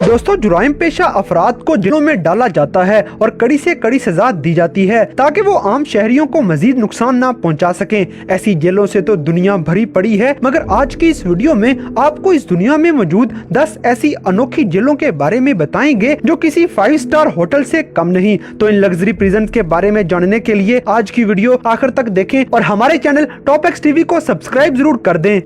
दोस्तों, जुराइम पेशा अफराद को जेलों में डाला जाता है और कड़ी से कड़ी सजा दी जाती है ताकि वो आम शहरियों को मजीद नुकसान ना पहुंचा सकें। ऐसी जेलों से तो दुनिया भरी पड़ी है, मगर आज की इस वीडियो में आपको इस दुनिया में मौजूद 10 ऐसी अनोखी जेलों के बारे में बताएंगे जो किसी 5 स्टार होटल से कम नहीं। तो इन लग्जरी प्रिजन के बारे में जानने के लिए आज की वीडियो आखिर तक देखें और हमारे चैनल टॉप एक्स टीवी को सब्सक्राइब जरूर कर दें।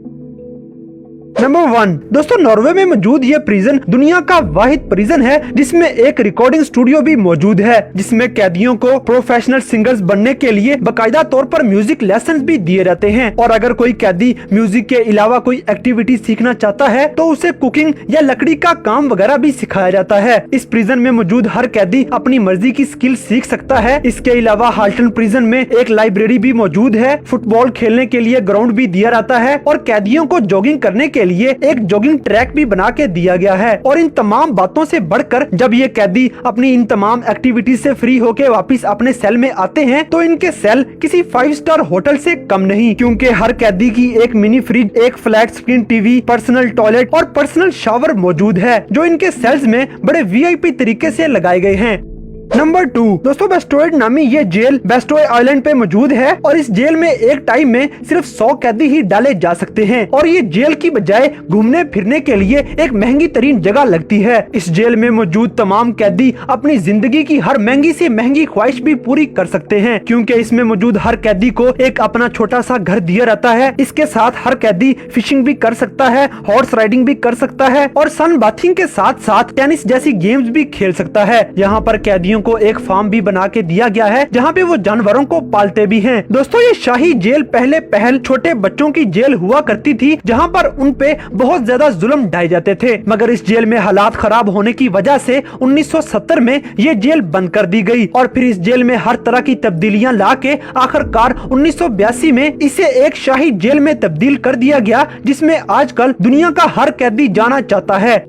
नंबर 1 दोस्तों, नॉर्वे में मौजूद ये प्रिजन दुनिया का वाहिद प्रिजन है जिसमें एक रिकॉर्डिंग स्टूडियो भी मौजूद है, जिसमें कैदियों को प्रोफेशनल सिंगर्स बनने के लिए बाकायदा तौर पर म्यूजिक लेसन भी दिए जाते हैं। और अगर कोई कैदी म्यूजिक के अलावा कोई एक्टिविटी सीखना चाहता है तो उसे कुकिंग या लकड़ी का काम वगैरह भी सिखाया जाता है। इस प्रिजन में मौजूद हर कैदी अपनी मर्जी की स्किल सीख सकता है। इसके अलावा हाल्टन प्रिजन में एक लाइब्रेरी भी मौजूद है, फुटबॉल खेलने के लिए ग्राउंड भी दिया जाता है और कैदियों को जॉगिंग करने के लिए एक जॉगिंग ट्रैक भी बना के दिया गया है। और इन तमाम बातों से बढ़कर जब ये कैदी अपनी इन तमाम एक्टिविटीज से फ्री होके वापस अपने सेल में आते हैं तो इनके सेल किसी 5 स्टार होटल से कम नहीं, क्योंकि हर कैदी की एक मिनी फ्रिज, एक flat screen TV, personal toilet और पर्सनल शावर मौजूद है जो इनके सेल्स में बड़े वीआईपी तरीके से लगाए गए हैं। नंबर 2 दोस्तों, बेस्टोइड नामी ये जेल बेस्टोय आइलैंड पे मौजूद है और इस जेल में एक टाइम में सिर्फ 100 कैदी ही डाले जा सकते हैं और ये जेल की बजाय घूमने फिरने के लिए एक महंगी तरीन जगह लगती है। इस जेल में मौजूद तमाम कैदी अपनी जिंदगी की हर महंगी से महंगी ख्वाहिश भी पूरी कर सकते हैं, क्योंकि इसमें मौजूद हर कैदी को एक अपना छोटा सा घर दिया रहता है। इसके साथ हर कैदी फिशिंग भी कर सकता है, हॉर्स राइडिंग भी कर सकता है और सन बाथिंग के साथ साथ टेनिस जैसी गेम्स भी खेल सकता है। यहाँ पर कैदियों को एक फार्म भी बना के दिया गया है जहाँ पे वो जानवरों को पालते भी हैं। दोस्तों, ये शाही जेल पहले छोटे बच्चों की जेल हुआ करती थी जहाँ पर उन पे बहुत ज्यादा जुल्म ढाए जाते थे, मगर इस जेल में हालात खराब होने की वजह से 1970 में ये जेल बंद कर दी गई और फिर इस जेल में हर तरह की तब्दीलियां ला के आखिरकार 1982 में इसे एक शाही जेल में तब्दील कर दिया गया, जिसमें आजकल दुनिया का हर कैदी जाना चाहता है।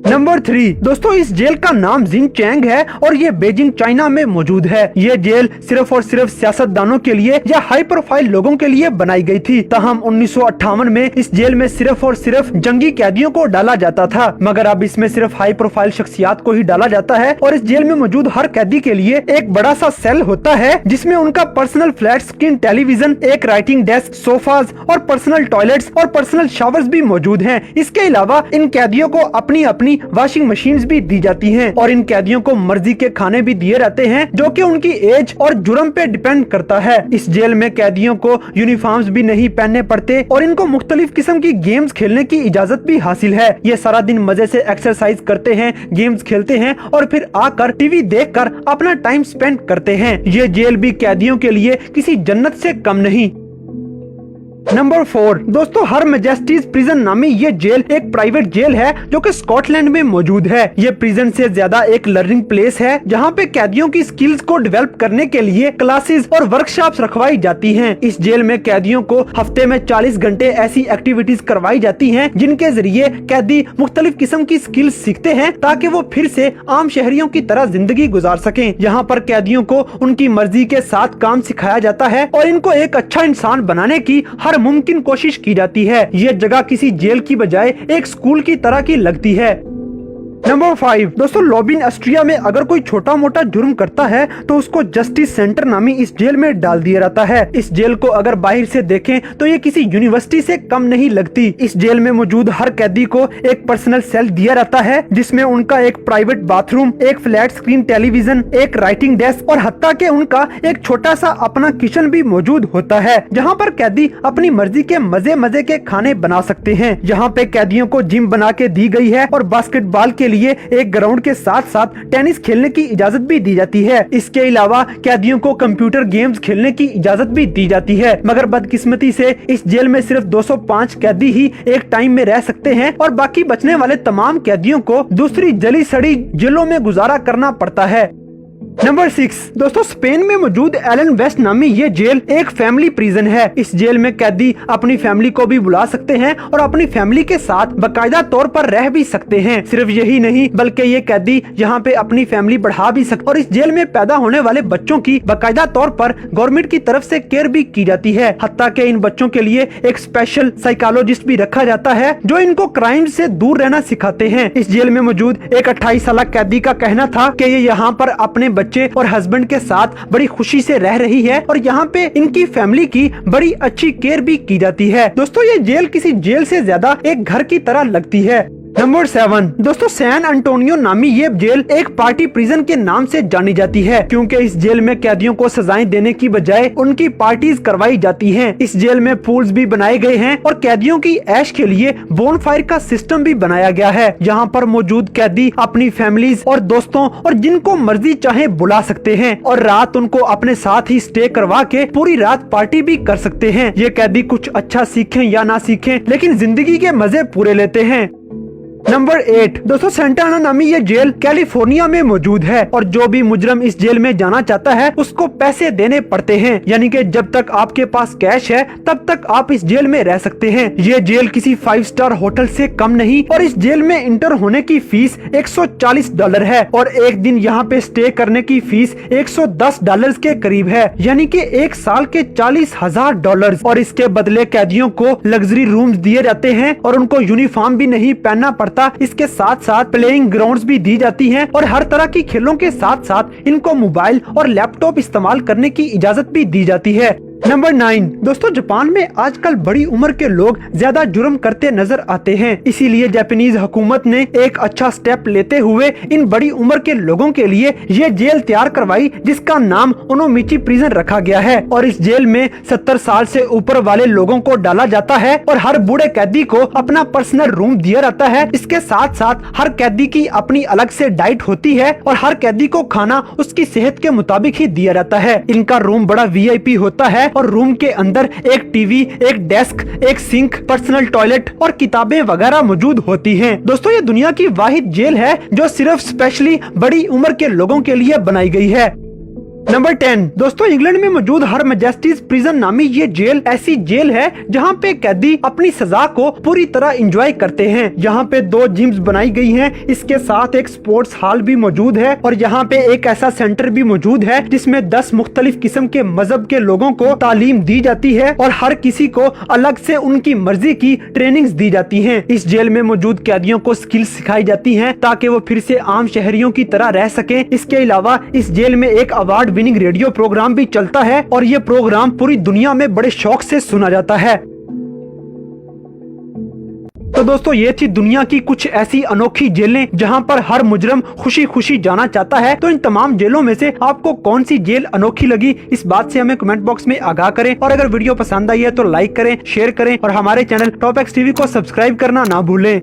नंबर 3 दोस्तों, इस जेल का नाम जिनचैंग है और ये बीजिंग चाइना में मौजूद है। ये जेल सिर्फ और सिर्फ सियासतदानों के लिए या हाई प्रोफाइल लोगों के लिए बनाई गई थी। ताहम 1958 में इस जेल में सिर्फ और सिर्फ जंगी कैदियों को डाला जाता था, मगर अब इसमें सिर्फ हाई प्रोफाइल शख्सियात को ही डाला जाता है। और इस जेल में मौजूद हर कैदी के लिए एक बड़ा सा सेल होता है जिसमें उनका पर्सनल फ्लैट स्क्रीन टेलीविजन, एक राइटिंग डेस्क, सोफाज और पर्सनल टॉयलेट्स और पर्सनल शावर्स भी मौजूद हैं। इसके अलावा इन कैदियों को अपनी अपनी वॉशिंग मशीन्स भी दी जाती हैं और इन कैदियों को मर्जी के खाने भी दिए रहते हैं जो कि उनकी एज और जुर्म पे डिपेंड करता है। इस जेल में कैदियों को यूनिफॉर्म्स भी नहीं पहनने पड़ते और इनको मुख्तलिफ किस्म की गेम्स खेलने की इजाजत भी हासिल है। ये सारा दिन मजे से एक्सरसाइज करते हैं, गेम्स खेलते हैं और फिर आकर टीवी देखकर अपना टाइम स्पेंड करते हैं। ये जेल भी कैदियों के लिए किसी जन्नत से कम नहीं। नंबर 4 दोस्तों, हर मैजेस्टीज प्रिजन नामी ये जेल एक प्राइवेट जेल है जो कि स्कॉटलैंड में मौजूद है। ये प्रिजन से ज्यादा एक लर्निंग प्लेस है जहाँ पे कैदियों की स्किल्स को डेवलप करने के लिए क्लासेस और वर्कशॉप्स रखवाई जाती हैं। इस जेल में कैदियों को हफ्ते में 40 घंटे ऐसी एक्टिविटीज करवाई जाती हैं जिनके जरिए कैदी मुख्तलिफ किस्म की स्किल्स सीखते हैं ताकि वो फिर से आम शहरियों की तरह जिंदगी गुजार सकें। यहाँ पर कैदियों को उनकी मर्जी के साथ काम सिखाया जाता है और इनको एक अच्छा इंसान बनाने की हर मुमकिन कोशिश की जाती है। ये जगह किसी जेल की बजाय एक स्कूल की तरह की लगती है। नंबर 5 दोस्तों, लोबिन ऑस्ट्रिया में अगर कोई छोटा मोटा जुर्म करता है तो उसको जस्टिस सेंटर नामी इस जेल में डाल दिया जाता है। इस जेल को अगर बाहर से देखें तो ये किसी यूनिवर्सिटी से कम नहीं लगती। इस जेल में मौजूद हर कैदी को एक पर्सनल सेल दिया जाता है जिसमें उनका एक प्राइवेट बाथरूम, एक फ्लैट स्क्रीन टेलीविजन, एक राइटिंग डेस्क और हत्ता के उनका एक छोटा सा अपना किचन भी मौजूद होता है जहाँ पर कैदी अपनी मर्जी के मजे मजे के खाने बना सकते हैं। यहाँ पे कैदियों को जिम बना के दी गई है और बास्केटबॉल के लिए एक ग्राउंड के साथ साथ टेनिस खेलने की इजाजत भी दी जाती है। इसके अलावा कैदियों को कंप्यूटर गेम्स खेलने की इजाजत भी दी जाती है, मगर बदकिस्मती से इस जेल में सिर्फ 205 कैदी ही एक टाइम में रह सकते हैं और बाकी बचने वाले तमाम कैदियों को दूसरी जली सड़ी जेलों में गुजारा करना पड़ता है। नंबर 6 दोस्तों, स्पेन में मौजूद एलन वेस्ट नामी ये जेल एक फैमिली प्रिजन है। इस जेल में कैदी अपनी फैमिली को भी बुला सकते हैं और अपनी फैमिली के साथ बाकायदा तौर पर रह भी सकते हैं। सिर्फ यही नहीं बल्कि ये कैदी यहाँ पे अपनी फैमिली बढ़ा भी सकते और इस जेल में पैदा होने वाले बच्चों की बाकायदा तौर पर गवर्नमेंट की तरफ से केयर भी की जाती है। हत्ता के इन बच्चों के लिए एक स्पेशल साइकोलॉजिस्ट भी रखा जाता है जो इनको क्राइम से दूर रहना सिखाते हैं। इस जेल में मौजूद एक 28 साल कैदी का कहना था कि ये यहाँ पर अपने बच्चे और हस्बैंड के साथ बड़ी खुशी से रह रही है और यहाँ पे इनकी फैमिली की बड़ी अच्छी केयर भी की जाती है। दोस्तों ये जेल किसी जेल से ज्यादा एक घर की तरह लगती है। नंबर 7 दोस्तों, सैन अंटोनियो नामी ये जेल एक पार्टी प्रिजन के नाम से जानी जाती है क्योंकि इस जेल में कैदियों को सजाएं देने की बजाय उनकी पार्टीज करवाई जाती हैं। इस जेल में पूल्स भी बनाए गए हैं और कैदियों की ऐश के लिए बोनफायर का सिस्टम भी बनाया गया है। यहाँ पर मौजूद कैदी अपनी फैमिलीज और दोस्तों और जिनको मर्जी चाहे बुला सकते हैं और रात उनको अपने साथ ही स्टे करवा के पूरी रात पार्टी भी कर सकते हैं। ये कैदी कुछ अच्छा सीखें या ना सीखें लेकिन जिंदगी के मजे पूरे लेते हैं। नंबर 8 दोस्तों, सेंटा आना नामी ये जेल कैलिफोर्निया में मौजूद है और जो भी मुजरम इस जेल में जाना चाहता है उसको पैसे देने पड़ते हैं, यानी कि जब तक आपके पास कैश है तब तक आप इस जेल में रह सकते हैं। ये जेल किसी 5 स्टार होटल से कम नहीं और इस जेल में इंटर होने की फीस $140 है और एक दिन यहाँ पे स्टे करने की फीस $110 के करीब है, यानी कि एक साल के $40,000 और इसके बदले कैदियों को लग्जरी रूम्स दिए जाते हैं और उनको यूनिफॉर्म भी नहीं पहनना पड़ता। इसके साथ साथ प्लेइंग ग्राउंड्स भी दी जाती हैं और हर तरह की खेलों के साथ साथ इनको मोबाइल और लैपटॉप इस्तेमाल करने की इजाजत भी दी जाती है। नंबर 9 दोस्तों, जापान में आजकल बड़ी उम्र के लोग ज्यादा जुर्म करते नजर आते हैं, इसीलिए जापानीज हुकूमत ने एक अच्छा स्टेप लेते हुए इन बड़ी उम्र के लोगों के लिए ये जेल तैयार करवाई जिसका नाम ओनोमिची प्रिजन रखा गया है और इस जेल में 70 साल से ऊपर वाले लोगों को डाला जाता है और हर बूढ़े कैदी को अपना पर्सनल रूम दिया जाता है। इसके साथ साथ हर कैदी की अपनी अलग से डाइट होती है और हर कैदी को खाना उसकी सेहत के मुताबिक ही दिया जाता है। इनका रूम बड़ा VIP होता है और रूम के अंदर एक टीवी, एक डेस्क, एक सिंक, पर्सनल टॉयलेट और किताबें वगैरह मौजूद होती हैं। दोस्तों ये दुनिया की वाहिद जेल है जो सिर्फ स्पेशली बड़ी उम्र के लोगों के लिए बनाई गई है। नंबर 10 दोस्तों, इंग्लैंड में मौजूद हर मैजेस्टीज प्रिजन नामी ये जेल ऐसी जेल है जहाँ पे कैदी अपनी सजा को पूरी तरह एंजॉय करते हैं। यहाँ पे 2 जिम्स बनाई गई हैं, इसके साथ एक स्पोर्ट्स हॉल भी मौजूद है और यहाँ पे एक ऐसा सेंटर भी मौजूद है जिसमें 10 मुख्तलिफ किस्म के मजहब के लोगों को तालीम दी जाती है और हर किसी को अलग से उनकी मर्जी की ट्रेनिंग्स दी जाती है। इस जेल में मौजूद कैदियों को स्किल्स सिखाई जाती है ताकि वो फिर से आम शहरियों की तरह रह सके। इसके अलावा इस जेल में एक अवार्ड विनिंग रेडियो प्रोग्राम भी चलता है और ये प्रोग्राम पूरी दुनिया में बड़े शौक से सुना जाता है। तो दोस्तों ये थी दुनिया की कुछ ऐसी अनोखी जेलें जहां पर हर मुजरम खुशी खुशी जाना चाहता है। तो इन तमाम जेलों में से आपको कौन सी जेल अनोखी लगी, इस बात से हमें कमेंट बॉक्स में आगाह करें और अगर वीडियो पसंद आई है तो लाइक करें, शेयर करें और हमारे चैनल टॉप एक्स टीवी को सब्सक्राइब करना ना भूलें।